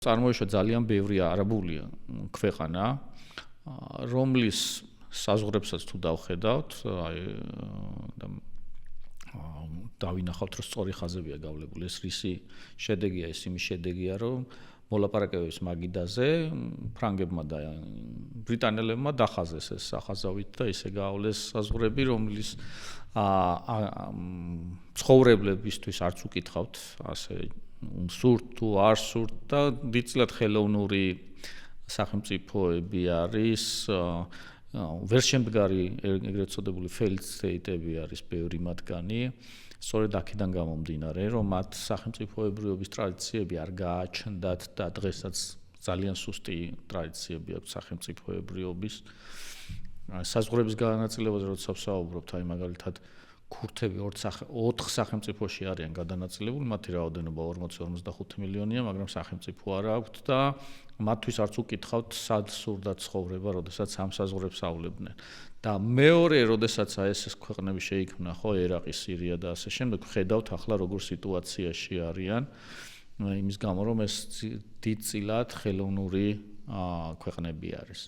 წარმოიშვა ძალიან ბევრი არაბული ქვეყანა, რომლის საზღვრებსაც თუ დავხედავთ, დავინახავთ, რომ სწორი ხაზებია გავლებული. ეს რისი შედეგია, ეს იმის შედეგია, რომ მოლაპარაკებების მაგიდაზე ფრანგებმა და ბრიტანელებმა დახაზეს ეს სახაზავით და ისე გაავლეს საზღვრები, რომლის ცხოვრებლებისთვის არც უკითხავთ, ასე სურთ თუ არ სურთ და დიდწილად ხელოვნური სახელმწიფოები არის, ვერ შემდგარი ეგრეთ წოდებული failed state-ები არის ბევრი მათგანი. სწორედ აქედან გამომდინარე, რომ მათ სახელმწიფოებრიობის ტრადიციები არ გააჩნდათ და დღესაც ძალიან სუსტი ტრადიციები აქვს სახელმწიფოებრიობის. საზღვრების განაწილებაზე როცა ვსაუბრობთ, აი მაგალითად ქურთები 4 სახელმწიფოში არიან გადანაწილებული, მათი რაოდენობა 40-45 მილიონია, მაგრამ სახელმწიფო არ აქვთ და მათთვის არც უკითხავთ, სად სურდათ ცხოვრება, როდესაც ამ საზღვრებს ავლებდნენ. და მეორე, როდესაც ეს ქვეყნები შეიქმნა, ხო, ერაყი, სირია და ასე შემდეგ, ხედავთ ახლა როგორ სიტუაციაში არიან, იმის გამო, რომ ეს დიდწილად ხელოვნური ქვეყნები არის.